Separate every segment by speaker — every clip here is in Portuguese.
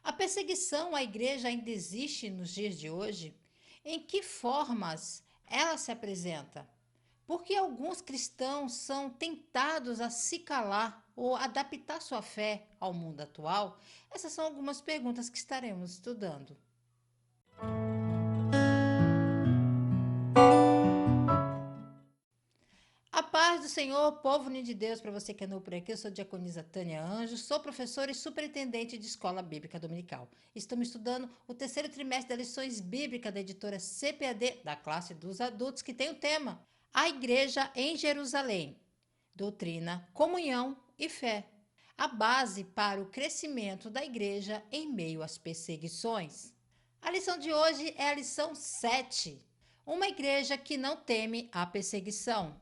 Speaker 1: A perseguição à igreja ainda existe nos dias de hoje? Em que formas ela se apresenta? Por que alguns cristãos são tentados a se calar ou adaptar sua fé ao mundo atual? Essas são algumas perguntas que estaremos estudando. A paz do Senhor, povo unido de Deus, para você que é novo por aqui, eu sou a diaconisa Tânia Anjos, sou professora e superintendente de Escola Bíblica Dominical. Estamos estudando o terceiro trimestre das lições bíblicas da editora CPAD, da classe dos adultos, que tem o tema A Igreja em Jerusalém, doutrina, comunhão e fé. A base para o crescimento da igreja em meio às perseguições. A lição de hoje é a lição 7. Uma igreja que não teme a perseguição.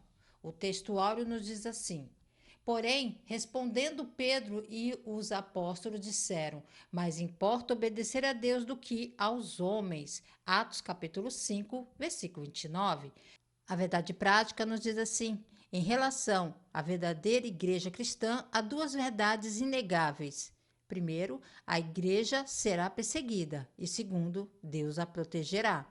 Speaker 1: O texto áureo nos diz assim: Porém, respondendo Pedro e os apóstolos disseram: Mais importa obedecer a Deus do que aos homens. Atos capítulo 5, versículo 29. A verdade prática nos diz assim: em relação à verdadeira igreja cristã, há duas verdades inegáveis. Primeiro, a igreja será perseguida, e segundo, Deus a protegerá.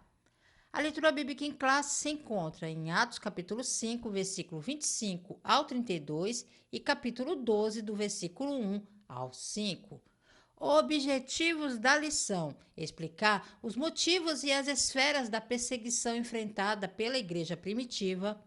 Speaker 1: A leitura bíblica em classe se encontra em Atos capítulo 5, versículo 25 ao 32 e capítulo 12, do versículo 1 ao 5. Objetivos da lição: explicar os motivos e as esferas da perseguição enfrentada pela igreja primitiva,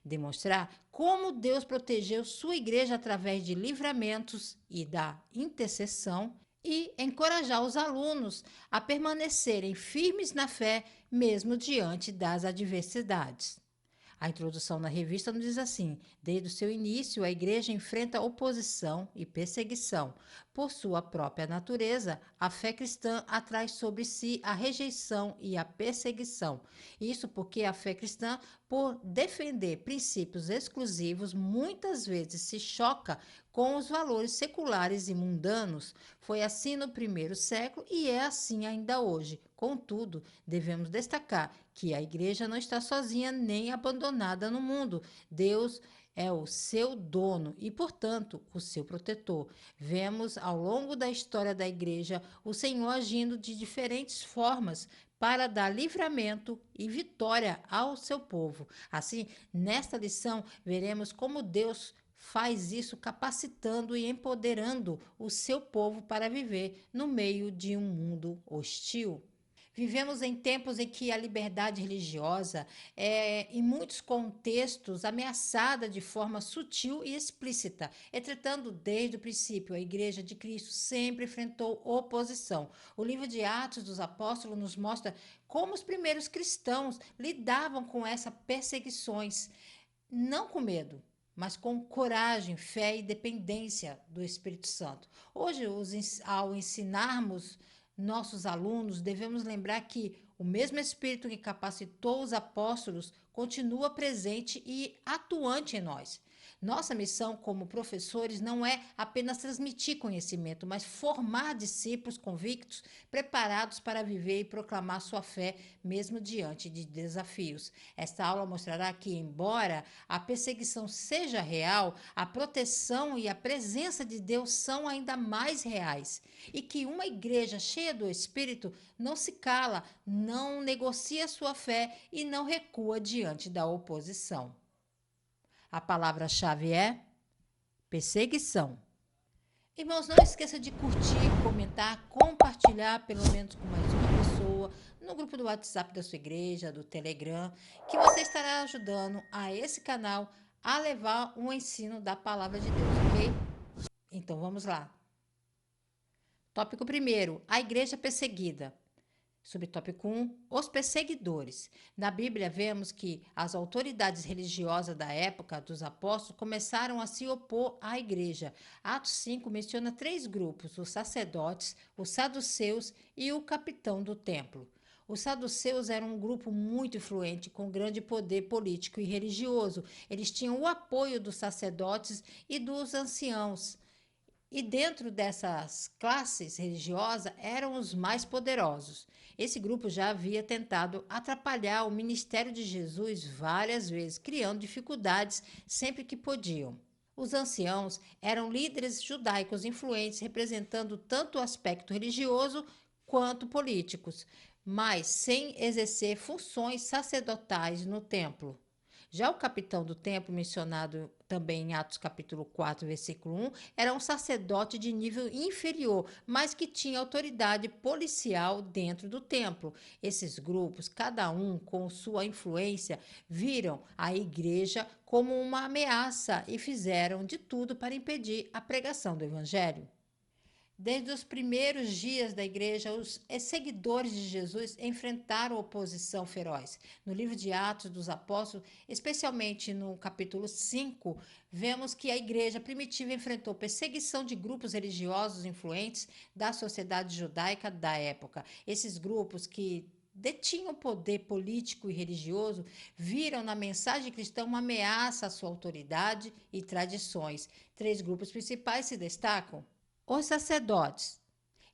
Speaker 1: demonstrar como Deus protegeu sua igreja através de livramentos e da intercessão e encorajar os alunos a permanecerem firmes na fé mesmo diante das adversidades. A introdução na revista nos diz assim: desde o seu início, a igreja enfrenta oposição e perseguição. Por sua própria natureza, a fé cristã atrai sobre si a rejeição e a perseguição. Isso porque a fé cristã, por defender princípios exclusivos, muitas vezes se choca com os valores seculares e mundanos. Foi assim no primeiro século e é assim ainda hoje. Contudo, devemos destacar que a igreja não está sozinha nem abandonada no mundo. Deus é o seu dono e, portanto, o seu protetor. Vemos ao longo da história da igreja o Senhor agindo de diferentes formas para dar livramento e vitória ao seu povo. Assim, nesta lição, veremos como Deus faz isso capacitando e empoderando o seu povo para viver no meio de um mundo hostil. Vivemos em tempos em que a liberdade religiosa é, em muitos contextos, ameaçada de forma sutil e explícita. Entretanto, desde o princípio, a Igreja de Cristo sempre enfrentou oposição. O livro de Atos dos Apóstolos nos mostra como os primeiros cristãos lidavam com essas perseguições, não com medo, mas com coragem, fé e dependência do Espírito Santo. Hoje, ao ensinarmos nossos alunos, devemos lembrar que o mesmo Espírito que capacitou os apóstolos continua presente e atuante em nós. Nossa missão como professores não é apenas transmitir conhecimento, mas formar discípulos convictos, preparados para viver e proclamar sua fé, mesmo diante de desafios. Esta aula mostrará que, embora a perseguição seja real, a proteção e a presença de Deus são ainda mais reais. E que uma igreja cheia do Espírito não se cala, não negocia sua fé e não recua diante da oposição. A palavra-chave é perseguição. Irmãos, não esqueça de curtir, comentar, compartilhar pelo menos com mais uma pessoa no grupo do WhatsApp da sua igreja, do Telegram, que você estará ajudando a esse canal a levar um ensino da palavra de Deus, ok? Então vamos lá. Tópico 1: a igreja perseguida. Subtópico 1: os perseguidores. Na Bíblia, vemos que as autoridades religiosas da época dos apóstolos começaram a se opor à igreja. Atos 5 menciona 3 grupos: os sacerdotes, os saduceus e o capitão do templo. Os saduceus eram um grupo muito influente, com grande poder político e religioso. Eles tinham o apoio dos sacerdotes e dos anciãos. E dentro dessas classes religiosas eram os mais poderosos. Esse grupo já havia tentado atrapalhar o ministério de Jesus várias vezes, criando dificuldades sempre que podiam. Os anciãos eram líderes judaicos influentes, representando tanto o aspecto religioso quanto políticos, mas sem exercer funções sacerdotais no templo. Já o capitão do templo, mencionado também em Atos capítulo 4, versículo 1, era um sacerdote de nível inferior, mas que tinha autoridade policial dentro do templo. Esses grupos, cada um com sua influência, viram a igreja como uma ameaça e fizeram de tudo para impedir a pregação do evangelho. Desde os primeiros dias da igreja, os seguidores de Jesus enfrentaram oposição feroz. No livro de Atos dos Apóstolos, especialmente no capítulo 5, vemos que a igreja primitiva enfrentou perseguição de grupos religiosos influentes da sociedade judaica da época. Esses grupos que detinham poder político e religioso viram na mensagem cristã uma ameaça à sua autoridade e tradições. Três grupos principais se destacam: os sacerdotes.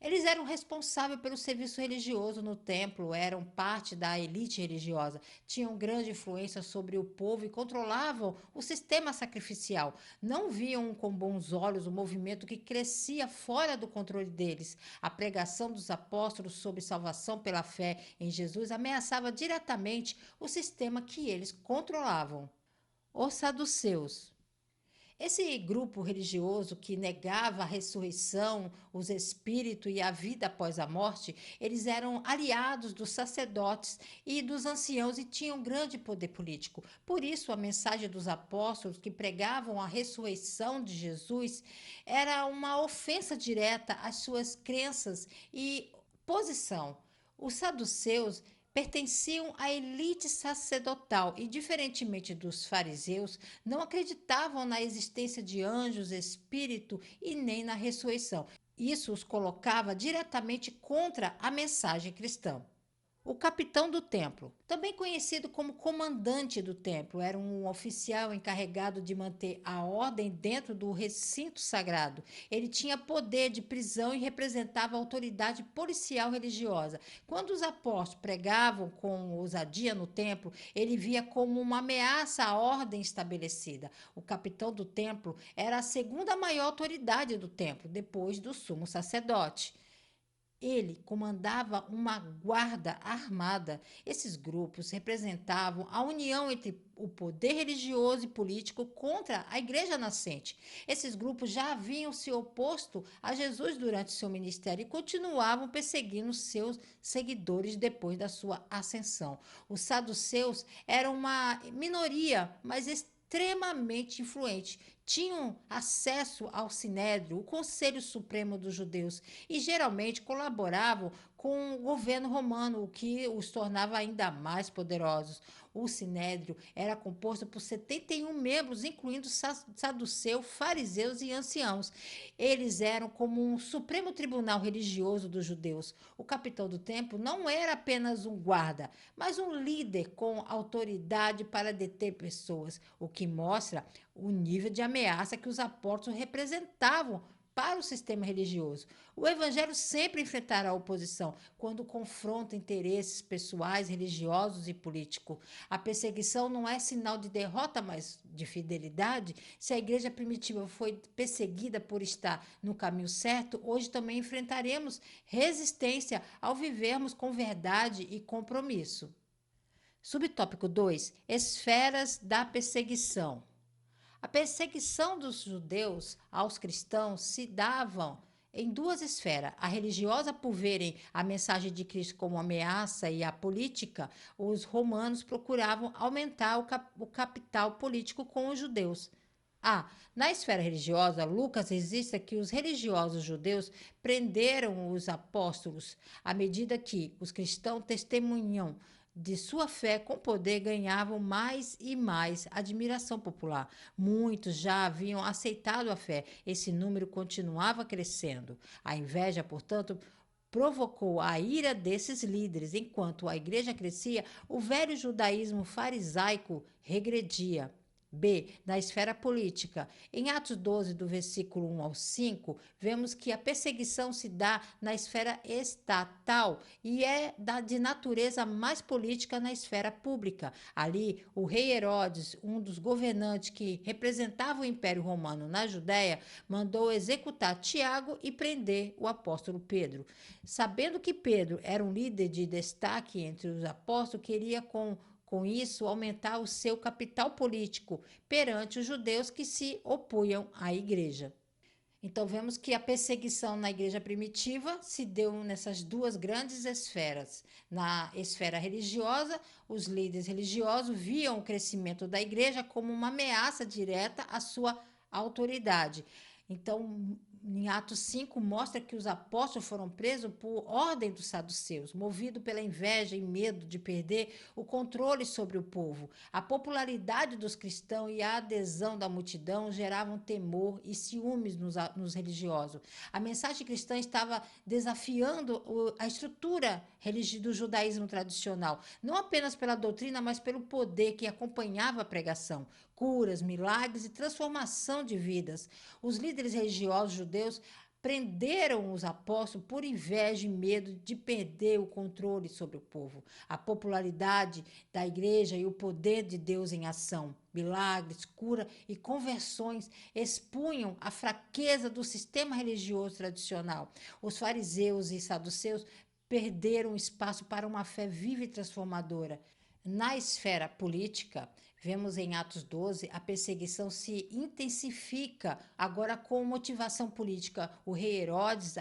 Speaker 1: Eles eram responsáveis pelo serviço religioso no templo, eram parte da elite religiosa, tinham grande influência sobre o povo e controlavam o sistema sacrificial. Não viam com bons olhos o movimento que crescia fora do controle deles. A pregação dos apóstolos sobre salvação pela fé em Jesus ameaçava diretamente o sistema que eles controlavam. Os saduceus. Esse grupo religioso que negava a ressurreição, os espíritos e a vida após a morte, eles eram aliados dos sacerdotes e dos anciãos e tinham grande poder político. Por isso, a mensagem dos apóstolos que pregavam a ressurreição de Jesus era uma ofensa direta às suas crenças e posição. Os saduceus pertenciam à elite sacerdotal e, diferentemente dos fariseus, não acreditavam na existência de anjos, espírito e nem na ressurreição. Isso os colocava diretamente contra a mensagem cristã. O capitão do templo, também conhecido como comandante do templo, era um oficial encarregado de manter a ordem dentro do recinto sagrado. Ele tinha poder de prisão e representava a autoridade policial religiosa. Quando os apóstolos pregavam com ousadia no templo, ele via como uma ameaça à ordem estabelecida. O capitão do templo era a segunda maior autoridade do templo, depois do sumo sacerdote. Ele comandava uma guarda armada. Esses grupos representavam a união entre o poder religioso e político contra a igreja nascente. Esses grupos já haviam se oposto a Jesus durante seu ministério e continuavam perseguindo seus seguidores depois da sua ascensão. Os saduceus eram uma minoria, mas extremamente influente. Tinham acesso ao Sinédrio, o Conselho Supremo dos Judeus, e geralmente colaboravam com o governo romano, o que os tornava ainda mais poderosos. O Sinédrio era composto por 71 membros, incluindo saduceus, fariseus e anciãos. Eles eram como um supremo tribunal religioso dos judeus. O capitão do templo não era apenas um guarda, mas um líder com autoridade para deter pessoas, o que mostra o nível de ameaça que os apóstolos representavam para o sistema religioso. O evangelho sempre enfrentará a oposição quando confronta interesses pessoais, religiosos e políticos. A perseguição não é sinal de derrota, mas de fidelidade. Se a igreja primitiva foi perseguida por estar no caminho certo, hoje também enfrentaremos resistência ao vivermos com verdade e compromisso. Subtópico 2: Esferas da perseguição. A perseguição dos judeus aos cristãos se dava em duas esferas: a religiosa, por verem a mensagem de Cristo como ameaça, e a política. Os romanos procuravam aumentar o capital político com os judeus. Na esfera religiosa, Lucas registra que os religiosos judeus prenderam os apóstolos à medida que os cristãos testemunham de sua fé com poder, ganhavam mais e mais admiração popular. Muitos já haviam aceitado a fé. Esse número continuava crescendo. A inveja, portanto, provocou a ira desses líderes. Enquanto a igreja crescia, o velho judaísmo farisaico regredia. B. Na esfera política. Em Atos 12, do versículo 1 ao 5, vemos que a perseguição se dá na esfera estatal e é de natureza mais política na esfera pública. Ali, o rei Herodes, um dos governantes que representava o Império Romano na Judéia, mandou executar Tiago e prender o apóstolo Pedro. Sabendo que Pedro era um líder de destaque entre os apóstolos, queria com isso aumentar o seu capital político perante os judeus que se opunham à igreja. Então, vemos que a perseguição na igreja primitiva se deu nessas duas grandes esferas. Na esfera religiosa, os líderes religiosos viam o crescimento da igreja como uma ameaça direta à sua autoridade. Então, em Atos 5, mostra que os apóstolos foram presos por ordem dos saduceus, movidos pela inveja e medo de perder o controle sobre o povo. A popularidade dos cristãos e a adesão da multidão geravam temor e ciúmes nos religiosos. A mensagem cristã estava desafiando a estrutura do judaísmo tradicional, não apenas pela doutrina, mas pelo poder que acompanhava a pregação. Curas, milagres e transformação de vidas. Os líderes religiosos judeus prenderam os apóstolos por inveja e medo de perder o controle sobre o povo. A popularidade da igreja e o poder de Deus em ação, milagres, cura e conversões expunham a fraqueza do sistema religioso tradicional. Os fariseus e saduceus perderam espaço para uma fé viva e transformadora. Na esfera política, vemos em Atos 12, a perseguição se intensifica agora com motivação política. O rei Herodes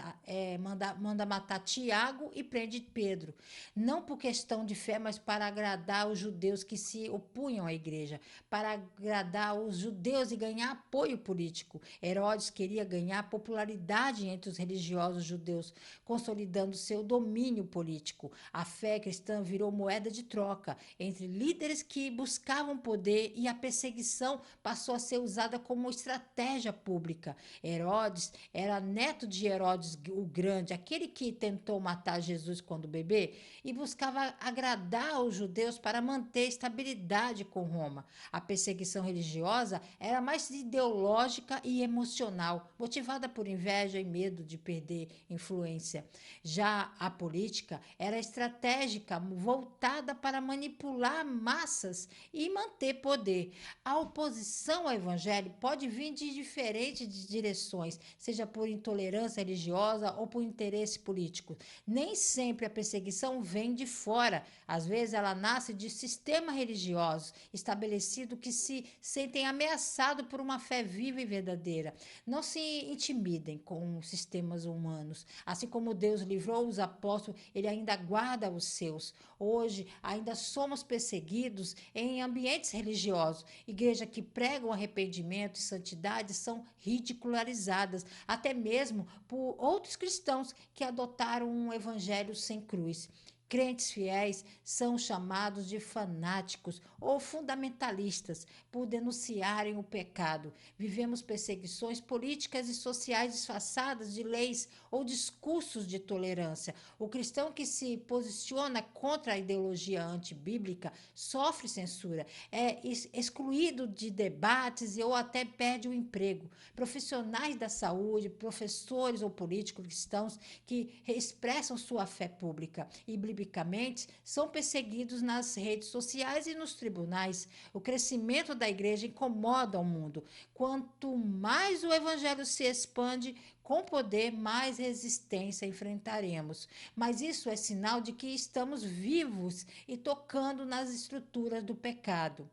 Speaker 1: manda matar Tiago e prende Pedro. Não por questão de fé, mas para agradar os judeus que se opunham à igreja, para agradar os judeus e ganhar apoio político. Herodes queria ganhar popularidade entre os religiosos judeus, consolidando seu domínio político. A fé cristã virou moeda de troca entre líderes que buscavam poder e a perseguição passou a ser usada como estratégia pública. Herodes era neto de Herodes o Grande, aquele que tentou matar Jesus quando bebê e buscava agradar os judeus para manter estabilidade com Roma. A perseguição religiosa era mais ideológica e emocional, motivada por inveja e medo de perder influência. Já a política era estratégica, voltada para manipular massas e manter poder. A oposição ao evangelho pode vir de diferentes direções, seja por intolerância religiosa ou por interesse político. Nem sempre a perseguição vem de fora. Às vezes ela nasce de sistemas religiosos estabelecidos que se sentem ameaçados por uma fé viva e verdadeira. Não se intimidem com sistemas humanos. Assim como Deus livrou os apóstolos, ele ainda guarda os seus. Hoje ainda somos perseguidos em ambientes religiosos. Igrejas que pregam arrependimento e santidade são ridicularizadas, até mesmo por outros cristãos que adotaram um evangelho sem cruz. Crentes fiéis são chamados de fanáticos ou fundamentalistas por denunciarem o pecado. Vivemos perseguições políticas e sociais disfarçadas de leis ou discursos de tolerância. O cristão que se posiciona contra a ideologia antibíblica sofre censura, é excluído de debates ou até perde o emprego. Profissionais da saúde, professores ou políticos cristãos que expressam sua fé pública e biblicamente são perseguidos nas redes sociais e nos tribunais. O crescimento da igreja incomoda o mundo. Quanto mais o evangelho se expande com poder, mais resistência enfrentaremos. Mas isso é sinal de que estamos vivos e tocando nas estruturas do pecado.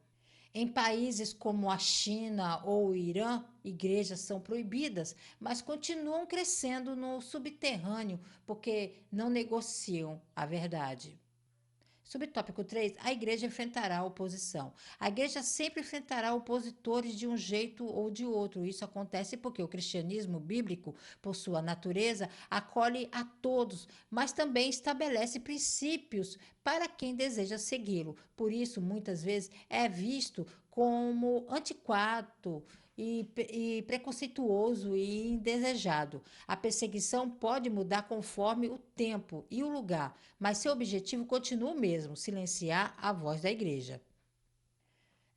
Speaker 1: Em países como a China ou o Irã, igrejas são proibidas, mas continuam crescendo no subterrâneo porque não negociam a verdade. Subtópico 3, a igreja enfrentará a oposição. A igreja sempre enfrentará opositores de um jeito ou de outro. Isso acontece porque o cristianismo bíblico, por sua natureza, acolhe a todos, mas também estabelece princípios para quem deseja segui-lo. Por isso, muitas vezes, é visto como antiquado e preconceituoso e indesejado. A perseguição pode mudar conforme o tempo e o lugar, mas seu objetivo continua o mesmo: silenciar a voz da igreja.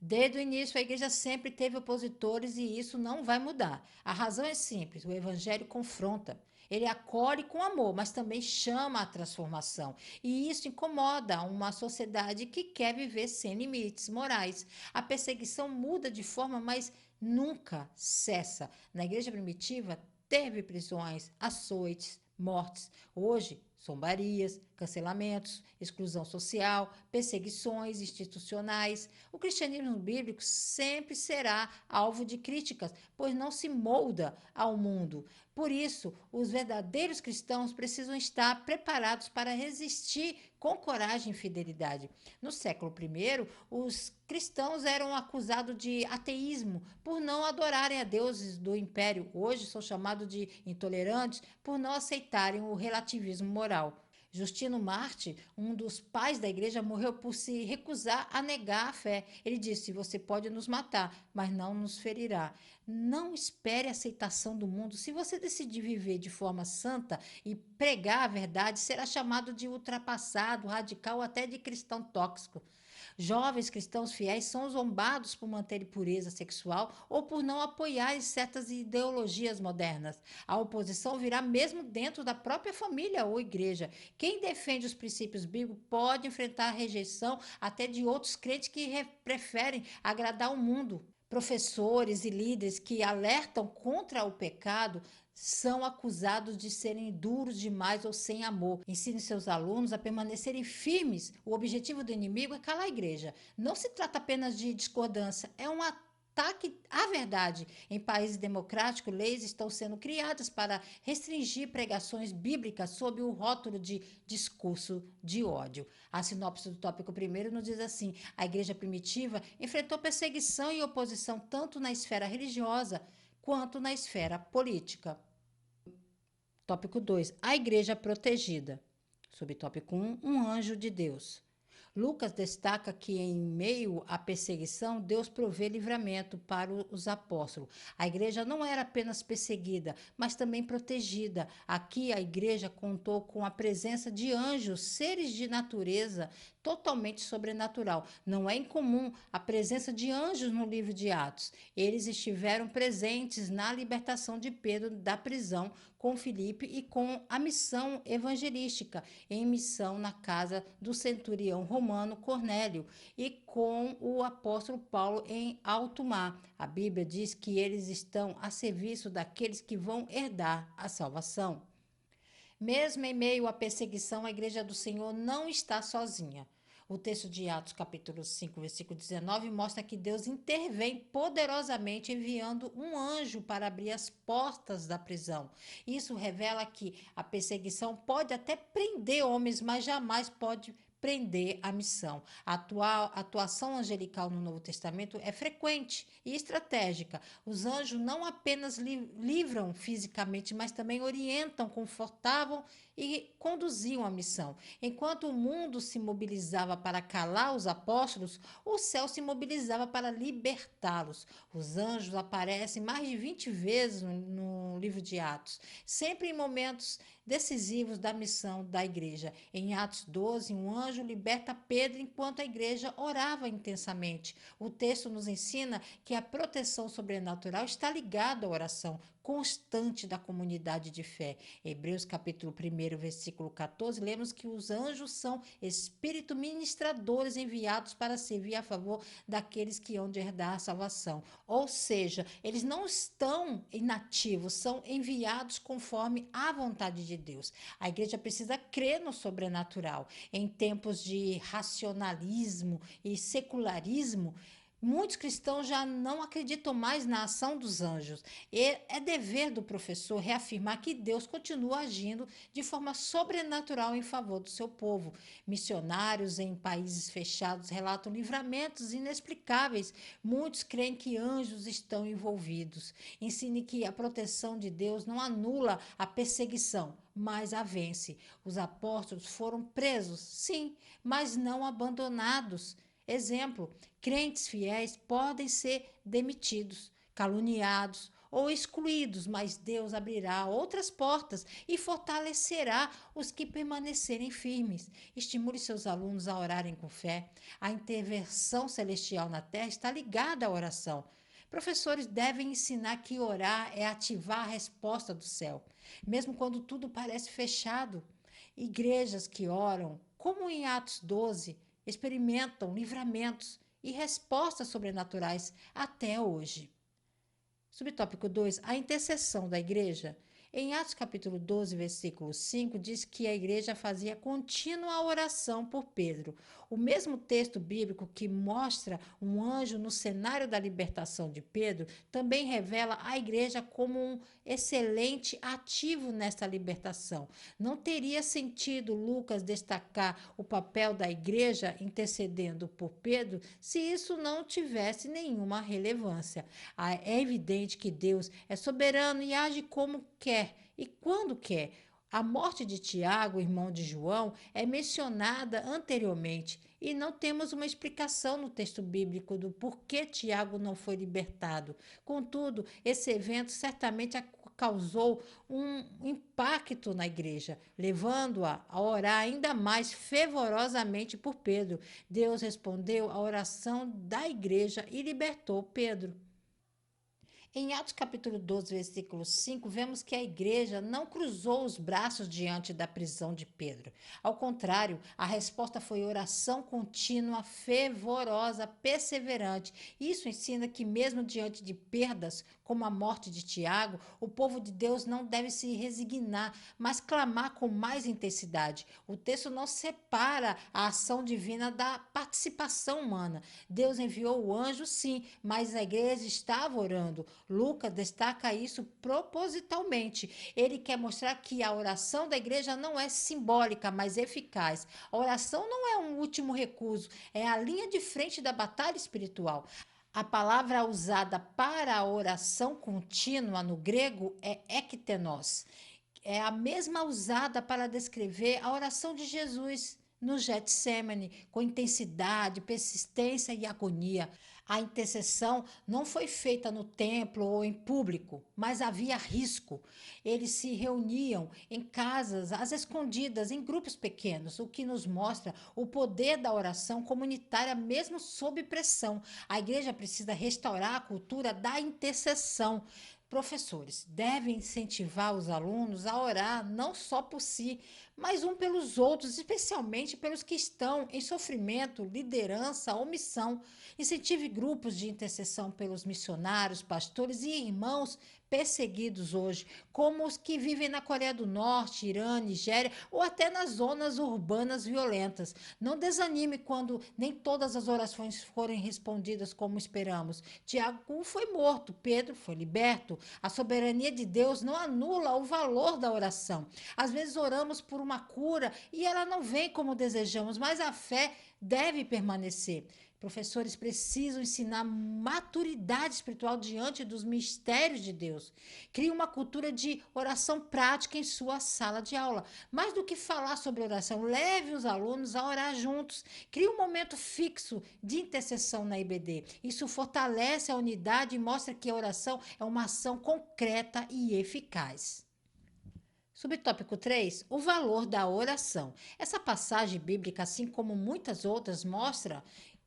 Speaker 1: Desde o início, a igreja sempre teve opositores e isso não vai mudar. A razão é simples: o evangelho confronta. Ele acolhe com amor, mas também chama à transformação. E isso incomoda uma sociedade que quer viver sem limites morais. A perseguição muda de forma, mas nunca cessa. Na igreja primitiva, teve prisões, açoites, mortes. Hoje, zombarias, cancelamentos, exclusão social, perseguições institucionais. O cristianismo bíblico sempre será alvo de críticas, pois não se molda ao mundo. Por isso, os verdadeiros cristãos precisam estar preparados para resistir com coragem e fidelidade. No século I, os cristãos eram acusados de ateísmo por não adorarem a deuses do império. Hoje são chamados de intolerantes por não aceitarem o relativismo moral. Justino Marte, um dos pais da igreja, morreu por se recusar a negar a fé. Ele disse: Você pode nos matar, mas não nos ferirá. Não espere a aceitação do mundo. Se você decidir viver de forma santa e pregar a verdade, será chamado de ultrapassado, radical, até de cristão tóxico. Jovens cristãos fiéis são zombados por manterem pureza sexual ou por não apoiarem certas ideologias modernas. A oposição virá mesmo dentro da própria família ou igreja. Quem defende os princípios bíblicos pode enfrentar a rejeição até de outros crentes que preferem agradar o mundo. Professores e líderes que alertam contra o pecado são acusados de serem duros demais ou sem amor. Ensine seus alunos a permanecerem firmes. O objetivo do inimigo é calar a igreja. Não se trata apenas de discordância, é um ataque à verdade. Em países democráticos, leis estão sendo criadas para restringir pregações bíblicas sob o rótulo de discurso de ódio. A sinopse do tópico primeiro nos diz assim: a igreja primitiva enfrentou perseguição e oposição tanto na esfera religiosa quanto na esfera política. Tópico 2: a igreja protegida. Subtópico 1: um anjo de Deus. Lucas destaca que, em meio à perseguição, Deus provê livramento para os apóstolos. A igreja não era apenas perseguida, mas também protegida. Aqui, a igreja contou com a presença de anjos, seres de natureza totalmente sobrenatural. Não é incomum a presença de anjos no livro de Atos. Eles estiveram presentes na libertação de Pedro da prisão com Filipe e com a missão evangelística, em missão na casa do centurião romano Cornélio e com o apóstolo Paulo em alto mar. A Bíblia diz que eles estão a serviço daqueles que vão herdar a salvação. Mesmo em meio à perseguição, a igreja do Senhor não está sozinha. O texto de Atos, capítulo 5, versículo 19, mostra que Deus intervém poderosamente enviando um anjo para abrir as portas da prisão. Isso revela que a perseguição pode até prender homens, mas jamais pode prender a missão. A atuação angelical no Novo Testamento é frequente e estratégica. Os anjos não apenas livram fisicamente, mas também orientam, confortavam e conduziam a missão. Enquanto o mundo se mobilizava para calar os apóstolos, o céu se mobilizava para libertá-los. Os anjos aparecem mais de 20 vezes no livro de Atos, sempre em momentos decisivos da missão da igreja. Em Atos 12, um anjo liberta Pedro enquanto a igreja orava intensamente. O texto nos ensina que a proteção sobrenatural está ligada à oração constante da comunidade de fé. Hebreus capítulo 1, versículo 14, lemos que os anjos são espíritos ministradores enviados para servir a favor daqueles que hão de herdar a salvação. Ou seja, eles não estão inativos, são enviados conforme a vontade de Deus. A igreja precisa crer no sobrenatural. Em tempos de racionalismo e secularismo, muitos cristãos já não acreditam mais na ação dos anjos. E é dever do professor reafirmar que Deus continua agindo de forma sobrenatural em favor do seu povo. Missionários em países fechados relatam livramentos inexplicáveis. Muitos creem que anjos estão envolvidos. Ensine que a proteção de Deus não anula a perseguição, mas a vence. Os apóstolos foram presos, sim, mas não abandonados. Exemplo: crentes fiéis podem ser demitidos, caluniados ou excluídos, mas Deus abrirá outras portas e fortalecerá os que permanecerem firmes. Estimule seus alunos a orarem com fé. A intervenção celestial na terra está ligada à oração. Professores devem ensinar que orar é ativar a resposta do céu, mesmo quando tudo parece fechado. Igrejas que oram, como em Atos 12, experimentam livramentos e respostas sobrenaturais até hoje. Subtópico 2, a intercessão da igreja. Em Atos capítulo 12, versículo 5, diz que a igreja fazia contínua oração por Pedro. O mesmo texto bíblico que mostra um anjo no cenário da libertação de Pedro, também revela a igreja como um excelente ativo nesta libertação. Não teria sentido Lucas destacar o papel da igreja intercedendo por Pedro se isso não tivesse nenhuma relevância. É evidente que Deus é soberano e age como quer e quando quer. A morte de Tiago, irmão de João, é mencionada anteriormente e não temos uma explicação no texto bíblico do porquê Tiago não foi libertado. Contudo, esse evento certamente causou um impacto na igreja, levando-a a orar ainda mais fervorosamente por Pedro. Deus respondeu à oração da igreja e libertou Pedro. Em Atos capítulo 12, versículo 5, vemos que a igreja não cruzou os braços diante da prisão de Pedro. Ao contrário, a resposta foi oração contínua, fervorosa, perseverante. Isso ensina que mesmo diante de perdas, como a morte de Tiago, o povo de Deus não deve se resignar, mas clamar com mais intensidade. O texto não separa a ação divina da participação humana. Deus enviou o anjo, sim, mas a igreja estava orando. Lucas destaca isso propositalmente. Ele quer mostrar que a oração da igreja não é simbólica, mas eficaz. A oração não é um último recurso, é a linha de frente da batalha espiritual. A palavra usada para a oração contínua no grego é ektenos. É a mesma usada para descrever a oração de Jesus no Getsemane, com intensidade, persistência e agonia. A intercessão não foi feita no templo ou em público, mas havia risco. Eles se reuniam em casas, às escondidas, em grupos pequenos, o que nos mostra o poder da oração comunitária, mesmo sob pressão. A igreja precisa restaurar a cultura da intercessão. Professores devem incentivar os alunos a orar não só por si, mas um pelos outros, especialmente pelos que estão em sofrimento, liderança ou missão. Incentive grupos de intercessão pelos missionários, pastores e irmãos perseguidos hoje, como os que vivem na Coreia do Norte, Irã, Nigéria ou até nas zonas urbanas violentas. Não desanime quando nem todas as orações forem respondidas como esperamos. Tiago foi morto, Pedro foi liberto. A soberania de Deus não anula o valor da oração. Às vezes oramos por uma cura e ela não vem como desejamos, mas a fé deve permanecer. Professores precisam ensinar maturidade espiritual diante dos mistérios de Deus. Crie uma cultura de oração prática em sua sala de aula. Mais do que falar sobre oração, leve os alunos a orar juntos. Crie um momento fixo de intercessão na IBD. Isso fortalece a unidade e mostra que a oração é uma ação concreta e eficaz. Subtópico 3, o valor da oração. Essa passagem bíblica, assim como muitas outras, mostra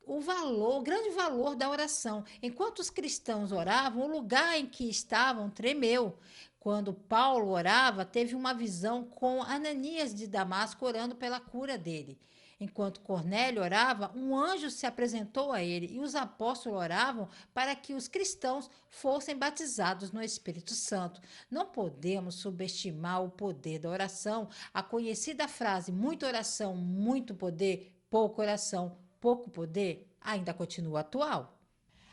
Speaker 1: o grande valor da oração. Enquanto os cristãos oravam, o lugar em que estavam tremeu. Quando Paulo orava, teve uma visão com Ananias de Damasco orando pela cura dele. Enquanto Cornélio orava, um anjo se apresentou a ele e os apóstolos oravam para que os cristãos fossem batizados no Espírito Santo. Não podemos subestimar o poder da oração. A conhecida frase muita oração, muito poder, pouca oração, pouco poder, ainda continua atual.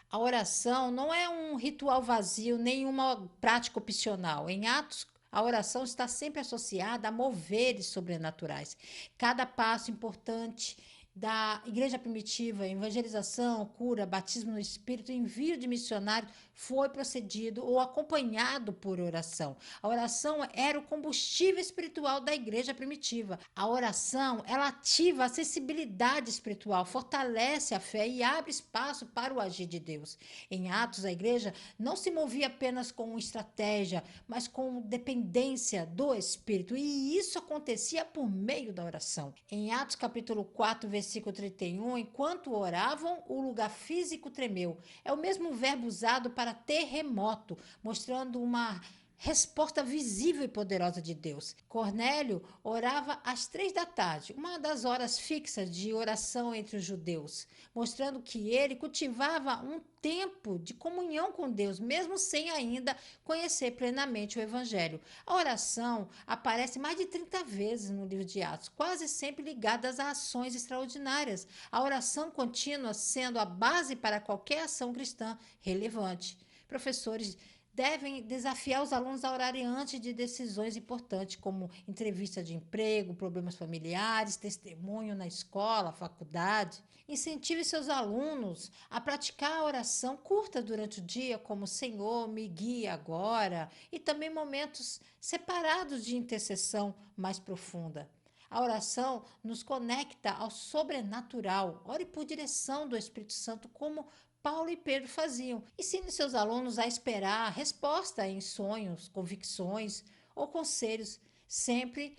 Speaker 1: A oração não é um ritual vazio, nem uma prática opcional. Em Atos, a oração está sempre associada a moveres sobrenaturais. Cada passo importante da igreja primitiva, evangelização, cura, batismo no Espírito, envio de missionários foi procedido ou acompanhado por oração. A oração era o combustível espiritual da igreja primitiva. A oração, ela ativa a sensibilidade espiritual, fortalece a fé e abre espaço para o agir de Deus. Em Atos, a igreja não se movia apenas com estratégia, mas com dependência do Espírito, e isso acontecia por meio da oração. Em Atos capítulo 4, versículo 31, enquanto oravam, o lugar físico tremeu. É o mesmo verbo usado para terremoto, mostrando uma resposta visível e poderosa de Deus. Cornélio orava às 3 da tarde, uma das horas fixas de oração entre os judeus, mostrando que ele cultivava um tempo de comunhão com Deus, mesmo sem ainda conhecer plenamente o Evangelho. A oração aparece mais de 30 vezes no livro de Atos, quase sempre ligadas a ações extraordinárias. A oração contínua sendo a base para qualquer ação cristã relevante. Professores devem desafiar os alunos a orarem antes de decisões importantes, como entrevista de emprego, problemas familiares, testemunho na escola, faculdade. Incentive seus alunos a praticar a oração curta durante o dia, como Senhor, me guie agora, e também momentos separados de intercessão mais profunda. A oração nos conecta ao sobrenatural. Ore por direção do Espírito Santo, como Paulo e Pedro faziam. Ensine seus alunos a esperar a resposta em sonhos, convicções ou conselhos, sempre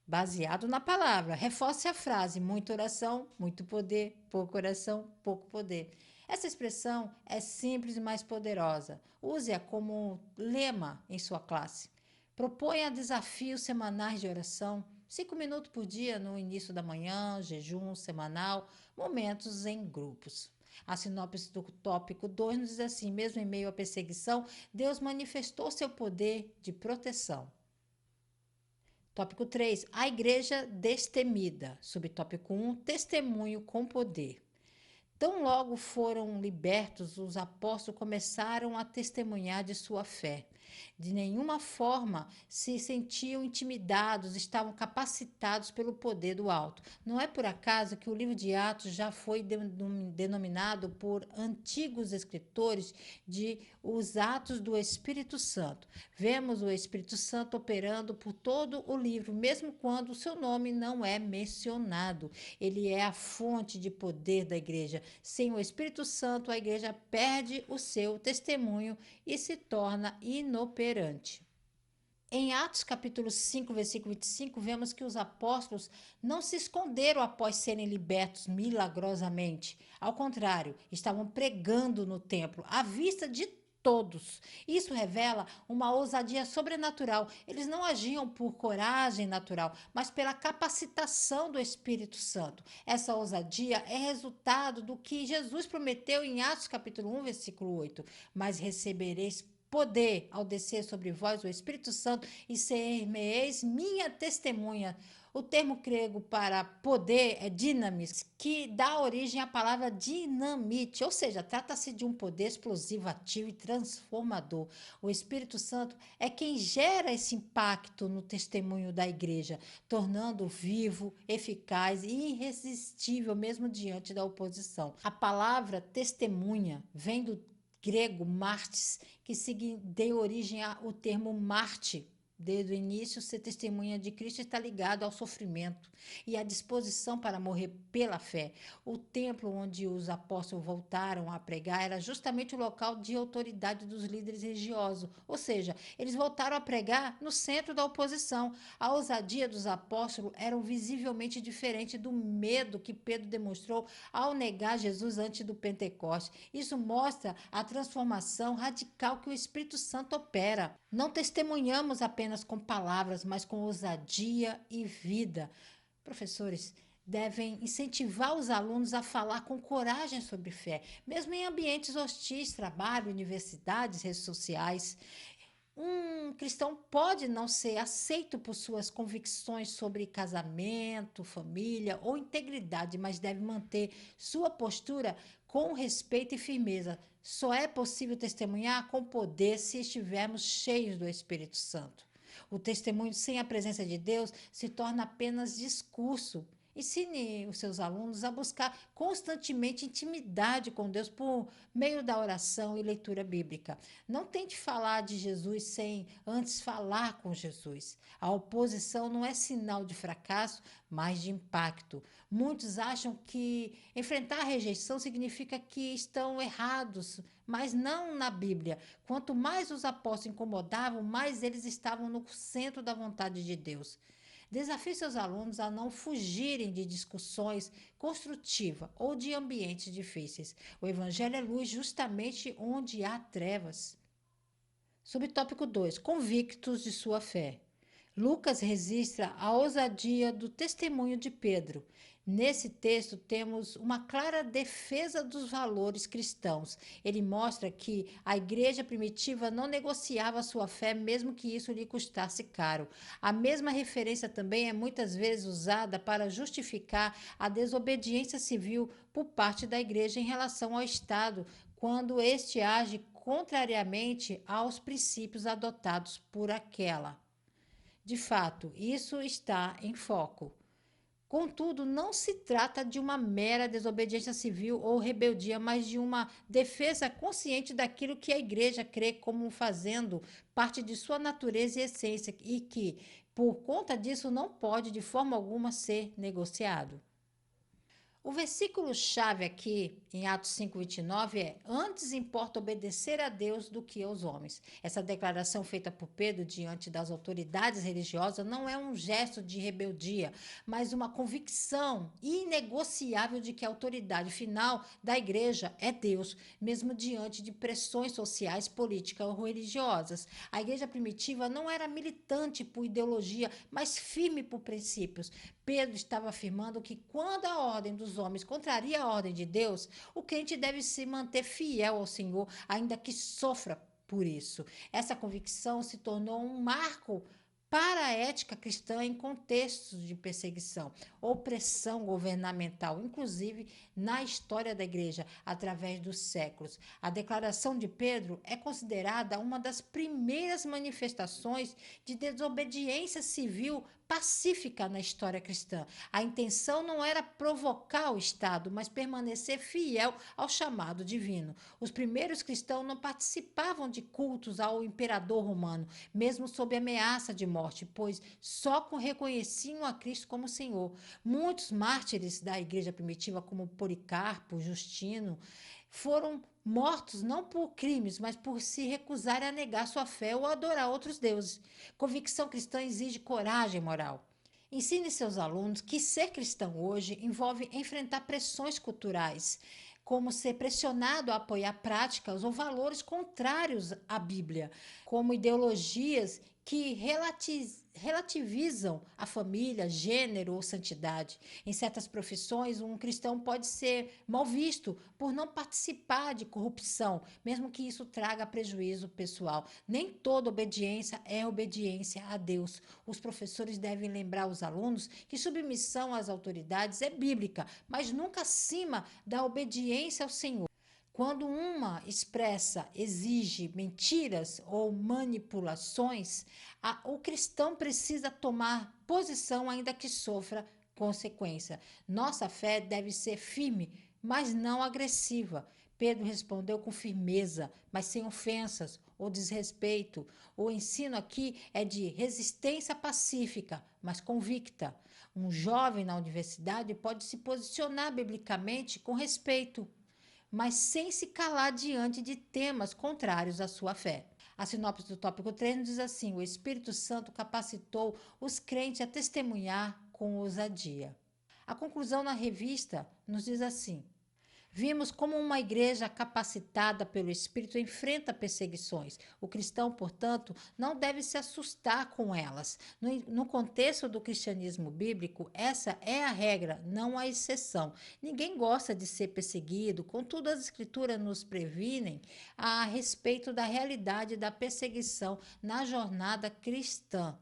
Speaker 1: baseado na palavra. Reforce a frase: muita oração, muito poder, pouca oração, pouco poder. Essa expressão é simples e mais poderosa. Use-a como lema em sua classe. Proponha desafios semanais de oração, 5 minutos por dia no início da manhã, jejum semanal, momentos em grupos. A sinopse do tópico 2 nos diz assim: mesmo em meio à perseguição, Deus manifestou seu poder de proteção. Tópico 3, a igreja destemida. Subtópico 1, testemunho com poder. Tão logo foram libertos, os apóstolos começaram a testemunhar de sua fé. De nenhuma forma se sentiam intimidados, estavam capacitados pelo poder do alto. Não é por acaso que o livro de Atos já foi denominado por antigos escritores de os Atos do Espírito Santo. Vemos o Espírito Santo operando por todo o livro, mesmo quando o seu nome não é mencionado. Ele é a fonte de poder da igreja. Sem o Espírito Santo, a igreja perde o seu testemunho e se torna inoperante. Em Atos capítulo 5, versículo 25, vemos que os apóstolos não se esconderam após serem libertos milagrosamente. Ao contrário, estavam pregando no templo, à vista de todos. Isso revela uma ousadia sobrenatural. Eles não agiam por coragem natural, mas pela capacitação do Espírito Santo. Essa ousadia é resultado do que Jesus prometeu em Atos capítulo 1, versículo 8. Mas recebereis poder ao descer sobre vós o Espírito Santo e ser-me-eis minha testemunha. O termo grego para poder é dinamis, que dá origem à palavra dinamite, ou seja, trata-se de um poder explosivo, ativo e transformador. O Espírito Santo é quem gera esse impacto no testemunho da igreja, tornando vivo, eficaz e irresistível mesmo diante da oposição. A palavra testemunha vem do grego martis, que deu origem ao termo Marte. Desde o início, ser testemunha de Cristo está ligado ao sofrimento e à disposição para morrer pela fé. O templo onde os apóstolos voltaram a pregar era justamente o local de autoridade dos líderes religiosos, ou seja, eles voltaram a pregar no centro da oposição. A ousadia dos apóstolos era visivelmente diferente do medo que Pedro demonstrou ao negar Jesus antes do Pentecostes. Isso mostra a transformação radical que o Espírito Santo opera. Não testemunhamos apenas com palavras, mas com ousadia e vida. Professores devem incentivar os alunos a falar com coragem sobre fé, mesmo em ambientes hostis, trabalho, universidades, redes sociais. Um cristão pode não ser aceito por suas convicções sobre casamento, família ou integridade, mas deve manter sua postura com respeito e firmeza. Só é possível testemunhar com poder se estivermos cheios do Espírito Santo. O testemunho sem a presença de Deus se torna apenas discurso. Ensine os seus alunos a buscar constantemente intimidade com Deus por meio da oração e leitura bíblica. Não tente falar de Jesus sem antes falar com Jesus. A oposição não é sinal de fracasso, mas de impacto. Muitos acham que enfrentar a rejeição significa que estão errados, mas não na Bíblia. Quanto mais os apóstolos incomodavam, mais eles estavam no centro da vontade de Deus. Desafie seus alunos a não fugirem de discussões construtivas ou de ambientes difíceis. O Evangelho é luz justamente onde há trevas. Subtópico 2: Convictos de sua fé. Lucas registra a ousadia do testemunho de Pedro. Nesse texto, temos uma clara defesa dos valores cristãos. Ele mostra que a igreja primitiva não negociava sua fé, mesmo que isso lhe custasse caro. A mesma referência também é muitas vezes usada para justificar a desobediência civil por parte da igreja em relação ao Estado, quando este age contrariamente aos princípios adotados por aquela. De fato, isso está em foco. Contudo, não se trata de uma mera desobediência civil ou rebeldia, mas de uma defesa consciente daquilo que a igreja crê como fazendo parte de sua natureza e essência e que, por conta disso, não pode de forma alguma ser negociado. O versículo-chave aqui, em Atos 5:29, é: Antes importa obedecer a Deus do que aos homens. Essa declaração feita por Pedro diante das autoridades religiosas não é um gesto de rebeldia, mas uma convicção inegociável de que a autoridade final da igreja é Deus, mesmo diante de pressões sociais, políticas ou religiosas. A igreja primitiva não era militante por ideologia, mas firme por princípios. Pedro estava afirmando que quando a ordem dos homens contraria a ordem de Deus, o crente deve se manter fiel ao Senhor, ainda que sofra por isso. Essa convicção se tornou um marco para a ética cristã em contextos de perseguição, opressão governamental, inclusive na história da igreja, através dos séculos. A declaração de Pedro é considerada uma das primeiras manifestações de desobediência civil pacífica na história cristã. A intenção não era provocar o Estado, mas permanecer fiel ao chamado divino. Os primeiros cristãos não participavam de cultos ao imperador romano, mesmo sob ameaça de morte, pois só reconheciam a Cristo como Senhor. Muitos mártires da igreja primitiva, como Policarpo, Justino, foram mortos não por crimes, mas por se recusarem a negar sua fé ou adorar outros deuses. Convicção cristã exige coragem moral. Ensine seus alunos que ser cristão hoje envolve enfrentar pressões culturais, como ser pressionado a apoiar práticas ou valores contrários à Bíblia, como ideologias que relativizam a família, gênero ou santidade. Em certas profissões, um cristão pode ser mal visto por não participar de corrupção, mesmo que isso traga prejuízo pessoal. Nem toda obediência é obediência a Deus. Os professores devem lembrar os alunos que submissão às autoridades é bíblica, mas nunca acima da obediência ao Senhor. Quando uma expressa exige mentiras ou manipulações, o cristão precisa tomar posição, ainda que sofra consequência. Nossa fé deve ser firme, mas não agressiva. Pedro respondeu com firmeza, mas sem ofensas ou desrespeito. O ensino aqui é de resistência pacífica, mas convicta. Um jovem na universidade pode se posicionar biblicamente com respeito, mas sem se calar diante de temas contrários à sua fé. A sinopse do tópico 3 nos diz assim: o Espírito Santo capacitou os crentes a testemunhar com ousadia. A conclusão na revista nos diz assim: vimos como uma igreja capacitada pelo Espírito enfrenta perseguições. O cristão, portanto, não deve se assustar com elas. No contexto do cristianismo bíblico, essa é a regra, não a exceção. Ninguém gosta de ser perseguido, contudo, as Escrituras nos previnem a respeito da realidade da perseguição na jornada cristã.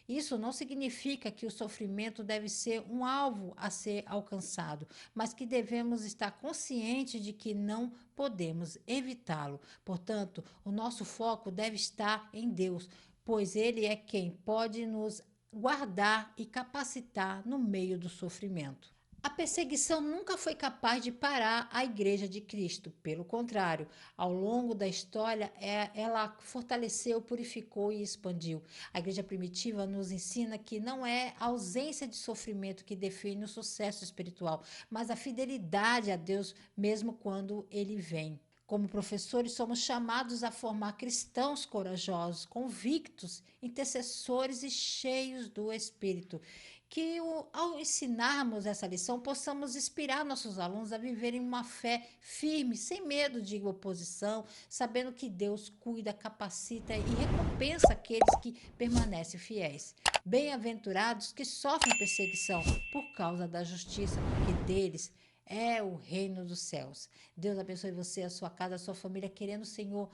Speaker 1: Isso não significa que o sofrimento deve ser um alvo a ser alcançado, mas que devemos estar conscientes de que não podemos evitá-lo. Portanto, o nosso foco deve estar em Deus, pois Ele é quem pode nos guardar e capacitar no meio do sofrimento. A perseguição nunca foi capaz de parar a Igreja de Cristo. Pelo contrário, ao longo da história, ela fortaleceu, purificou e expandiu. A Igreja primitiva nos ensina que não é a ausência de sofrimento que define o sucesso espiritual, mas a fidelidade a Deus, mesmo quando ele vem. Como professores, somos chamados a formar cristãos corajosos, convictos, intercessores e cheios do Espírito. Que ao ensinarmos essa lição, possamos inspirar nossos alunos a viverem uma fé firme, sem medo de oposição, sabendo que Deus cuida, capacita e recompensa aqueles que permanecem fiéis. Bem-aventurados que sofrem perseguição por causa da justiça, porque deles é o reino dos céus. Deus abençoe você, a sua casa, a sua família, querendo o Senhor.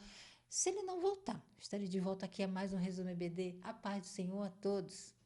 Speaker 1: Se ele não voltar, estarei de volta aqui a mais um Resumo EBD. A paz do Senhor a todos.